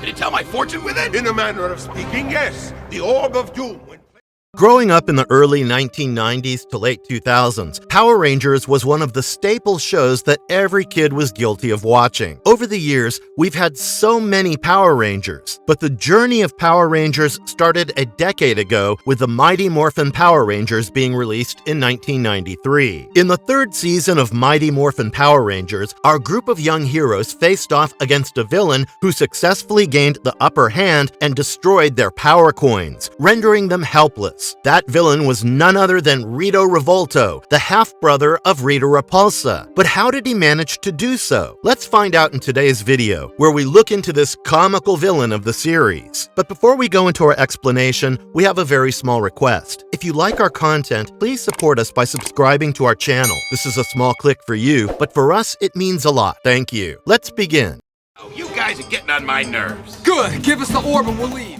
Can you tell my fortune with it? In a manner of speaking, yes. The Orb of Doom. Growing up in the early 1990s to late 2000s, Power Rangers was one of the staple shows that every kid was guilty of watching. Over the years, we've had so many Power Rangers, but the journey of Power Rangers started a decade ago with the Mighty Morphin Power Rangers being released in 1993. In the third season of Mighty Morphin Power Rangers, our group of young heroes faced off against a villain who successfully gained the upper hand and destroyed their power coins, rendering them helpless. That villain was none other than Rito Revolto, the half-brother of Rita Repulsa. But how did he manage to do so? Let's find out in today's video, where we look into this comical villain of the series. But before we go into our explanation, we have a very small request. If you like our content, please support us by subscribing to our channel. This is a small click for you, but for us, it means a lot. Thank you. Let's begin. Oh, you guys are getting on my nerves. Good! Give us the orb and we'll leave!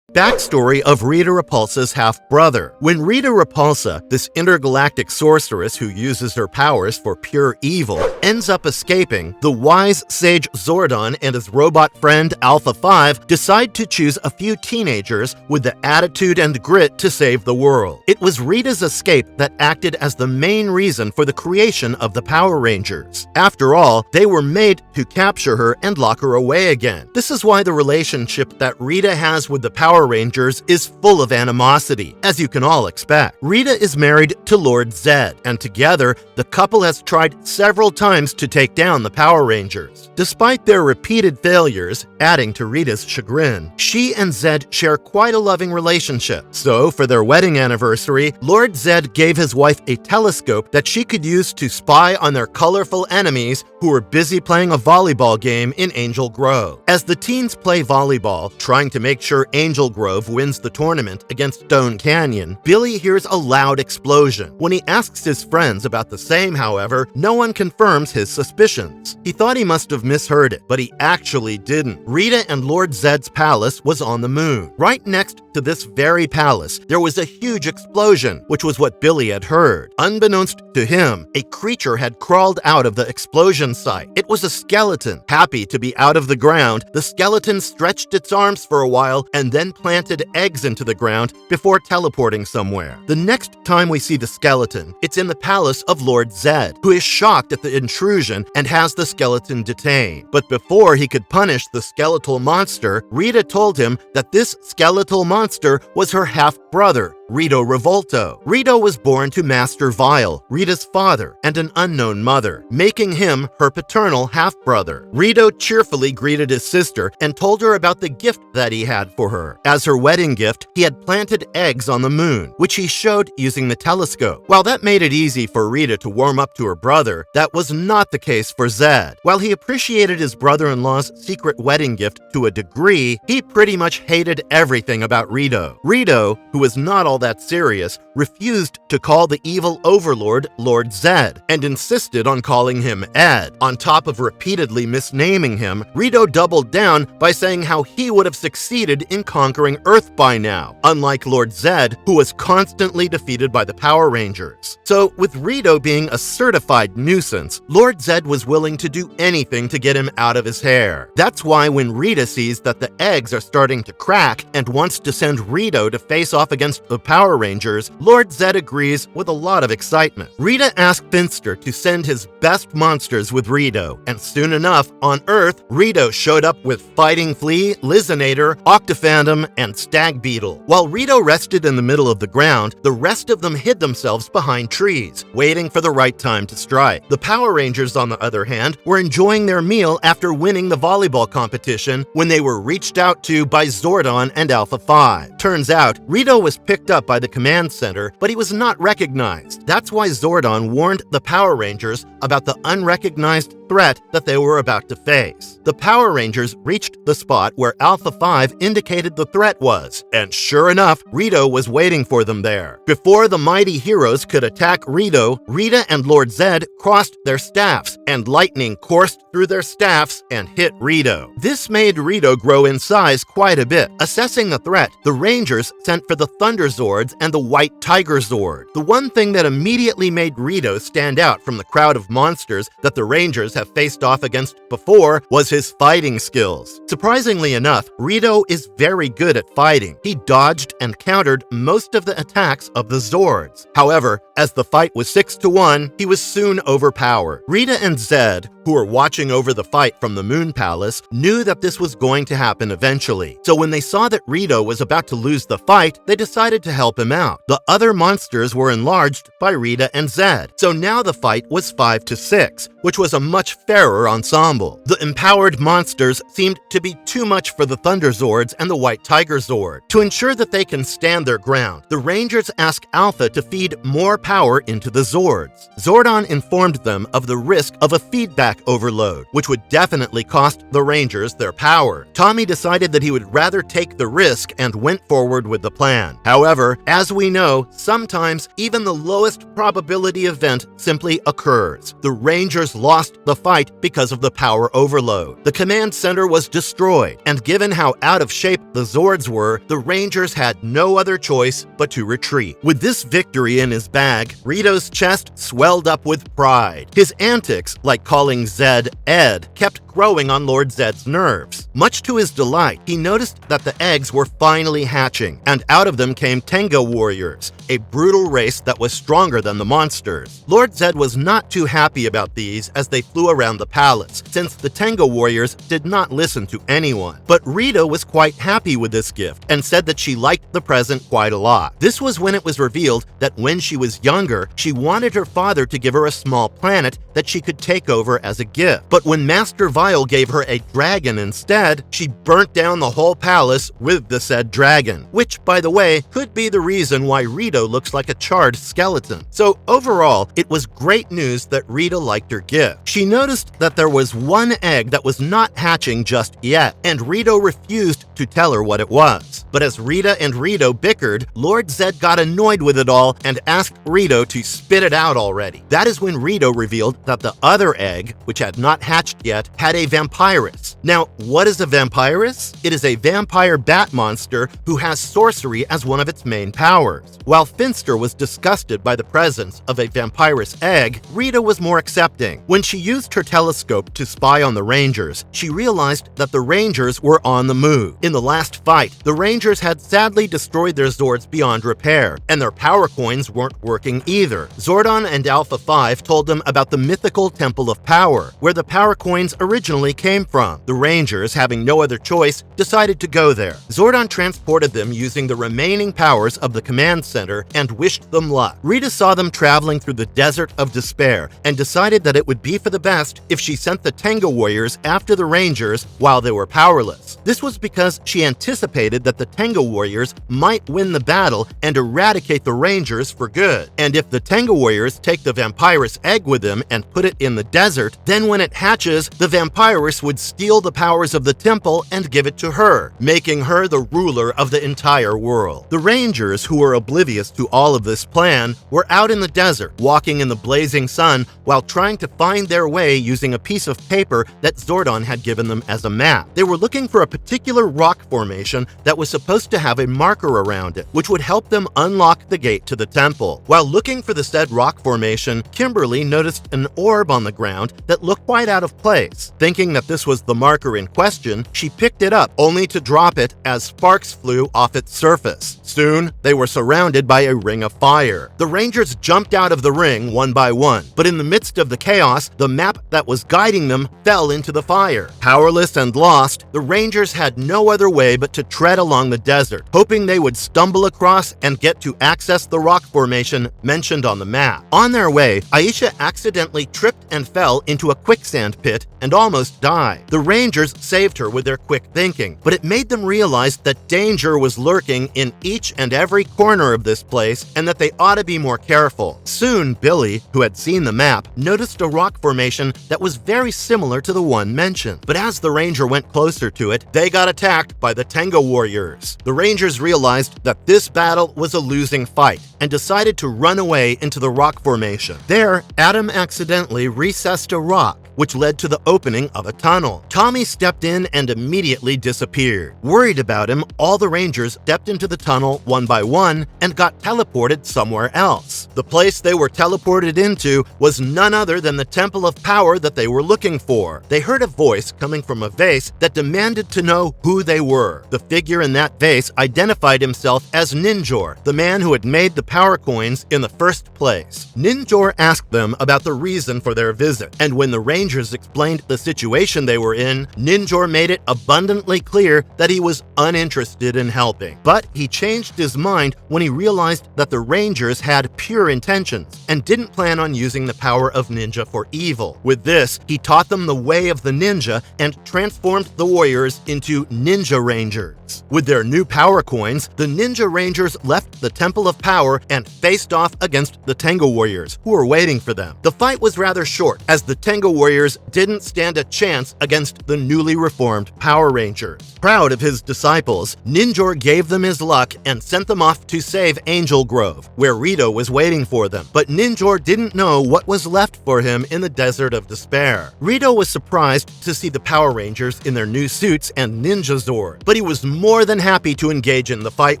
Backstory of Rita Repulsa's half-brother. When Rita Repulsa, this intergalactic sorceress who uses her powers for pure evil, ends up escaping, the wise sage Zordon and his robot friend Alpha 5 decide to choose a few teenagers with the attitude and grit to save the world. It was Rita's escape that acted as the main reason for the creation of the Power Rangers. After all, they were made to capture her and lock her away again. This is why the relationship that Rita has with the Power Rangers is full of animosity, as you can all expect. Rita is married to Lord Zed, and together, the couple has tried several times to take down the Power Rangers. Despite their repeated failures, adding to Rita's chagrin, she and Zed share quite a loving relationship. So, for their wedding anniversary, Lord Zed gave his wife a telescope that she could use to spy on their colorful enemies who were busy playing a volleyball game in Angel Grove. As the teens play volleyball, trying to make sure Angel Grove wins the tournament against Stone Canyon, Billy hears a loud explosion. When he asks his friends about the same, however, no one confirms his suspicions. He thought he must have misheard it, but he actually didn't. Rita and Lord Zed's palace was on the moon. Right next to this very palace, there was a huge explosion, which was what Billy had heard. Unbeknownst to him, a creature had crawled out of the explosion site. It was a skeleton. Happy to be out of the ground, the skeleton stretched its arms for a while and then planted eggs into the ground before teleporting somewhere. The next time we see the skeleton, it's in the palace of Lord Zed, who is shocked at the intrusion and has the skeleton detained. But before he could punish the skeletal monster, Rita told him that this skeletal monster was her half-brother, Rito Revolto. Rito was born to Master Vile, Rita's father, and an unknown mother, making him her paternal half-brother. Rito cheerfully greeted his sister and told her about the gift that he had for her. As her wedding gift, he had planted eggs on the moon, which he showed using the telescope. While that made it easy for Rita to warm up to her brother, that was not the case for Zed. While he appreciated his brother-in-law's secret wedding gift to a degree, he pretty much hated everything about Rito. Rito, who was not all that serious, refused to call the evil overlord Lord Zed and insisted on calling him Ed. On top of repeatedly misnaming him, Rito doubled down by saying how he would have succeeded in conquering Earth by now, unlike Lord Zed, who was constantly defeated by the Power Rangers. So, with Rito being a certified nuisance, Lord Zed was willing to do anything to get him out of his hair. That's why when Rita sees that the eggs are starting to crack and wants to send Rito to face off against the Power Rangers, Lord Zed agrees with a lot of excitement. Rita asked Finster to send his best monsters with Rito, and soon enough, on Earth, Rito showed up with Fighting Flea, Lizinator, Octophantom, and Stag Beetle. While Rito rested in the middle of the ground, the rest of them hid themselves behind trees, waiting for the right time to strike. The Power Rangers, on the other hand, were enjoying their meal after winning the volleyball competition when they were reached out to by Zordon and Alpha 5. Turns out, Rito was picked up by the command center, but he was not recognized. That's why Zordon warned the Power Rangers about the unrecognized threat that they were about to face. The Power Rangers reached the spot where Alpha 5 indicated the threat was, and sure enough, Rito was waiting for them there. Before the mighty heroes could attack Rito, Rita and Lord Zed crossed their staffs, and lightning coursed through their staffs and hit Rito. This made Rito grow in size quite a bit. Assessing the threat, the Rangers sent for the Thunder Zord Zords and the White Tiger Zord. The one thing that immediately made Rito stand out from the crowd of monsters that the Rangers have faced off against before was his fighting skills. Surprisingly enough, Rito is very good at fighting. He dodged and countered most of the attacks of the Zords. However, as the fight was 6-1, he was soon overpowered. Rita and Zed, who were watching over the fight from the Moon Palace, knew that this was going to happen eventually. So when they saw that Rito was about to lose the fight, they decided to help him out. The other monsters were enlarged by Rita and Zed, so now the fight was 5-6, which was a much fairer ensemble. The empowered monsters seemed to be too much for the Thunder Zords and the White Tiger Zord. To ensure that they can stand their ground, the Rangers ask Alpha to feed more power into the Zords. Zordon informed them of the risk of a feedback overload, which would definitely cost the Rangers their power. Tommy decided that he would rather take the risk and went forward with the plan. However, as we know, sometimes even the lowest probability event simply occurs. The Rangers lost the fight because of the power overload. The command center was destroyed, and given how out of shape the Zords were, the Rangers had no other choice but to retreat. With this victory in his bag, Rito's chest swelled up with pride. His antics, like calling Zed Ed, kept growing on Lord Zed's nerves. Much to his delight, he noticed that the eggs were finally hatching, and out of them came Tenga Warriors, a brutal race that was stronger than the monsters. Lord Zed was not too happy about these as they flew around the palace, since the Tenga Warriors did not listen to anyone. But Rita was quite happy with this gift, and said that she liked the present quite a lot. This was when it was revealed that when she was younger, she wanted her father to give her a small planet that she could take over as a gift. But when Master Vile gave her a dragon instead, she burnt down the whole palace with the said dragon, which, by the way, could be the reason why Rito looks like a charred skeleton. So overall, it was great news that Rita liked her gift. She noticed that there was one egg that was not hatching just yet, and Rito refused to tell her what it was. But as Rita and Rito bickered, Lord Zed got annoyed with it all and asked Rito to spit it out already. That is when Rito revealed that the other egg, which had not hatched yet, had a vampirus. Now, what is a vampirus? It is a vampire bat monster who has sorcery as one of its main powers. While Finster was disgusted by the presence of a vampirus egg, Rita was more accepting. When she used her telescope to spy on the Rangers, she realized that the Rangers were on the move. In the last fight, the Rangers had sadly destroyed their Zords beyond repair, and their power coins weren't working either. Zordon and Alpha 5 told them about the mythical Temple of Power, where the power coins originally came from. The Rangers, having no other choice, decided to go there. Zordon transported them using the remaining powers of the command center and wished them luck. Rita saw them traveling through the Desert of Despair and decided that it would be for the best if she sent the Tenga Warriors after the Rangers while they were powerless. This was because she anticipated that the Tenga Warriors might win the battle and eradicate the Rangers for good. And if the Tenga Warriors take the vampirus egg with them and put it in the desert, then when it hatches, the vampirus would steal the powers of the temple and give it to her, making her the ruler of the entire world. The Rangers, who were oblivious to all of this plan, were out in the desert, walking in the blazing sun while trying to find their way using a piece of paper that Zordon had given them as a map. They were looking for a particular rock formation that was supposed to have a marker around it, which would help them unlock the gate to the temple. While looking for the said rock formation, Kimberly noticed an orb on the ground that looked quite out of place. Thinking that this was the marker in question, she picked it up, only to drop it as sparks flew off its surface. Soon, they were surrounded by a ring of fire. The Rangers jumped out of the ring one by one, but in the midst of the chaos, the map that was guiding them fell into the fire. Powerless and lost, the Rangers had no other way but to tread along the desert, hoping they would stumble across and get to access the rock formation mentioned on the map. On their way, Aisha accidentally tripped and fell into a quicksand pit and almost died. The Rangers saved her with their quick thinking, but it made them realize that danger was lurking in each and every corner of this place and that they ought to be more careful. Soon, Billy, who had seen the map, noticed a rock formation that was very similar to the one mentioned. But as the Ranger went closer to it, they got attacked by the Tenga Warriors. The Rangers realized that this battle was a losing fight and decided to run away into the rock formation. There, Adam accidentally recessed a rock, which led to the opening of a tunnel. Tommy stepped in and immediately disappeared. Worried about him, all the Rangers stepped into the tunnel one by one and got teleported somewhere else. The place they were teleported into was none other than the Temple of Power that they were looking for. They heard a voice coming from a vase that demanded to know who they were. The figure in that vase identified himself as Ninjor, the man who had made the power coins in the first place. Ninjor asked them about the reason for their visit, and when the Rangers explained the situation they were in, Ninjor made it abundantly clear that he was uninterested in helping. But he changed his mind when he realized that the Rangers had pure intentions and didn't plan on using the power of ninja for evil. With this, he taught them the way of the ninja and transformed the warriors into Ninja Rangers. With their new power coins, the Ninja Rangers left the Temple of Power and faced off against the Tengu Warriors, who were waiting for them. The fight was rather short, as the Tengu Warriors didn't stand a chance against the newly reformed Power Rangers. Proud of his disciples, Ninjor gave them his luck and sent them off to save Angel Grove, where Rito was waiting for them. But Ninjor didn't know what was left for him in the Desert of Despair. Rito was surprised to see the Power Rangers in their new suits and Ninja Zords, but he was more than happy to engage in the fight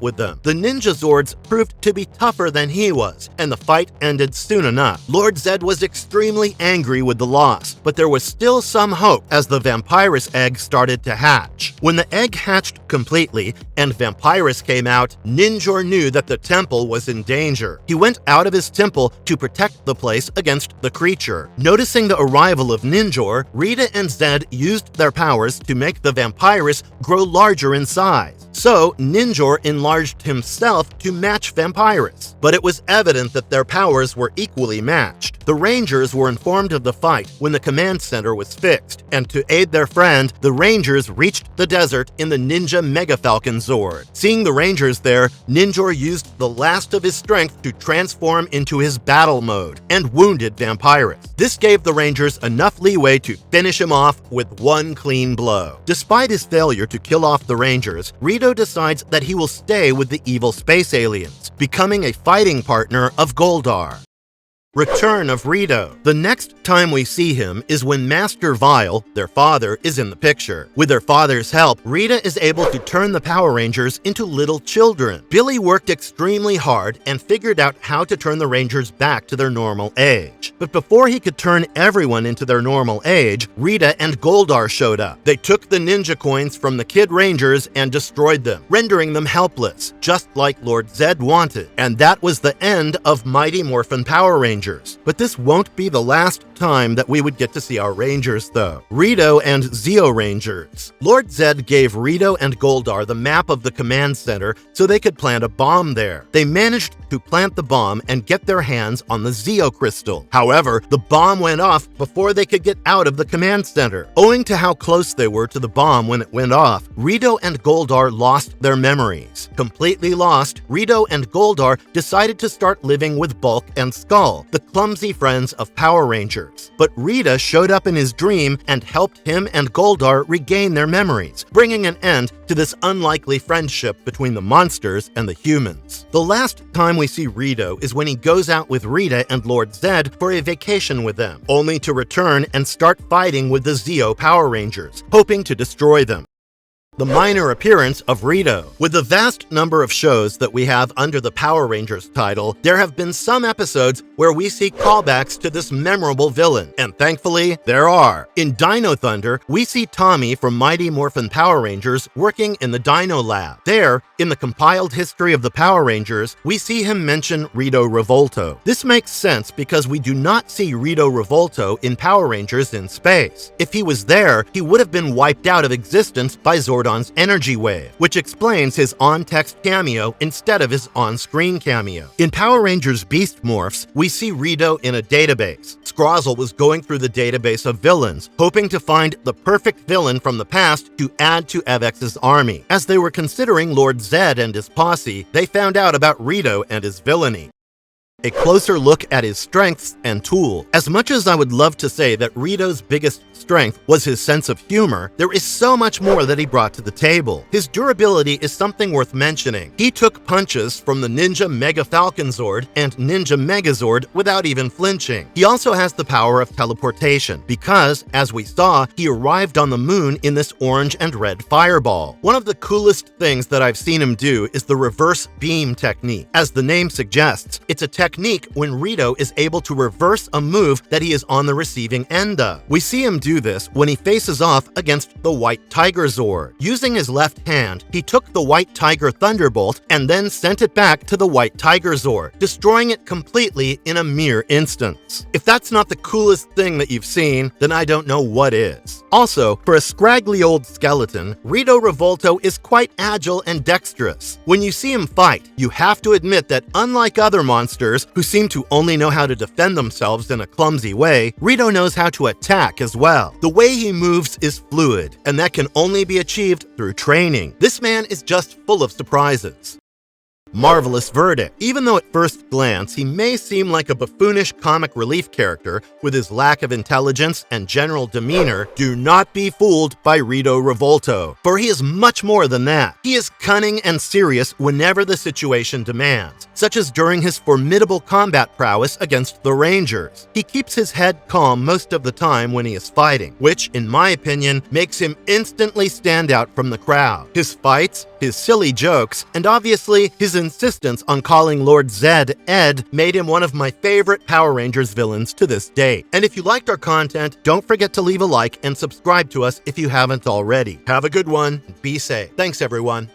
with them. The Ninja Zords proved to be tougher than he was, and the fight ended soon enough. Lord Zed was extremely angry with the loss, but there was still some hope as the Vampirus egg started to hatch. When the egg hatched completely and Vampirus came out, Ninjor knew that the temple was in danger. He went out of his temple to protect the place against the creature. Noticing the arrival of Ninjor, Rita and Zed used their powers to make the Vampirus grow larger in size. So Ninjor enlarged himself to match Vampirus. But it was evident that their powers were equally matched. The Rangers were informed of the fight when the command center was fixed, and to aid their friend, the Rangers reached the desert in the Ninja Mega Falcon Zord. Seeing the Rangers there, Ninjor used the last of his strength to transform into his battle mode and wounded Vampirus. This gave the Rangers enough leeway to finish him off with one clean blow. Despite his failure to kill off the Rangers, Rito decides that he will stay with the evil space aliens, becoming a fighting partner of Goldar. Return of Rito. The next time we see him is when Master Vile, their father, is in the picture. With their father's help, Rita is able to turn the Power Rangers into little children. Billy worked extremely hard and figured out how to turn the Rangers back to their normal age. But before he could turn everyone into their normal age, Rita and Goldar showed up. They took the ninja coins from the Kid Rangers and destroyed them, rendering them helpless, just like Lord Zed wanted. And that was the end of Mighty Morphin Power Rangers. But this won't be the last time that we would get to see our Rangers, though. Rito and Zeo Rangers. Lord Zed gave Rito and Goldar the map of the command center so they could plant a bomb there. They managed to plant the bomb and get their hands on the Zeo crystal. However, the bomb went off before they could get out of the command center. Owing to how close they were to the bomb when it went off, Rito and Goldar lost their memories. Completely lost, Rito and Goldar decided to start living with Bulk and Skull, the clumsy friends of Power Rangers. But Rita showed up in his dream and helped him and Goldar regain their memories, bringing an end to this unlikely friendship between the monsters and the humans. The last time we see Rito is when he goes out with Rita and Lord Zed for a vacation with them, only to return and start fighting with the Zeo Power Rangers, hoping to destroy them. The minor appearance of Rito. With the vast number of shows that we have under the Power Rangers title, there have been some episodes where we see callbacks to this memorable villain, and thankfully, there are. In Dino Thunder, we see Tommy from Mighty Morphin Power Rangers working in the Dino Lab. There, in the compiled history of the Power Rangers, we see him mention Rito Revolto. This makes sense because we do not see Rito Revolto in Power Rangers in space. If he was there, he would have been wiped out of existence by Zordon's energy wave, which explains his on-text cameo instead of his on-screen cameo. In Power Rangers Beast Morphs, we see Rito in a database. Scrozzle was going through the database of villains, hoping to find the perfect villain from the past to add to Evex's army. As they were considering Lord Zed and his posse, they found out about Rito and his villainy. a closer look at his strengths and tools. As much as I would love to say that Rito's biggest strength was his sense of humor, there is so much more that he brought to the table. His durability is something worth mentioning. He took punches from the Ninja Mega Falcon Zord and Ninja Megazord without even flinching. He also has the power of teleportation because, as we saw, he arrived on the moon in this orange and red fireball. One of the coolest things that I've seen him do is the reverse beam technique. As the name suggests, it's a technique when Rito is able to reverse a move that he is on the receiving end of. We see him do this when he faces off against the White Tiger Zord. Using his left hand, he took the White Tiger Thunderbolt and then sent it back to the White Tiger Zord, destroying it completely in a mere instance. If that's not the coolest thing that you've seen, then I don't know what is. Also, for a scraggly old skeleton, Rito Revolto is quite agile and dexterous. When you see him fight, you have to admit that unlike other monsters who seem to only know how to defend themselves in a clumsy way, Rito knows how to attack as well. The way he moves is fluid, and that can only be achieved through training. This man is just full of surprises. Marvelous verdict. Even though at first glance he may seem like a buffoonish comic relief character with his lack of intelligence and general demeanor, do not be fooled by Rito Revolto, for he is much more than that. He is cunning and serious whenever the situation demands, such as during his formidable combat prowess against the Rangers. He keeps his head calm most of the time when he is fighting, which, in my opinion, makes him instantly stand out from the crowd. His fights, his silly jokes, and obviously his insistence on calling Lord Zed Ed made him one of my favorite Power Rangers villains to this day. And if you liked our content, don't forget to leave a like and subscribe to us if you haven't already. Have a good one, and be safe. Thanks, everyone.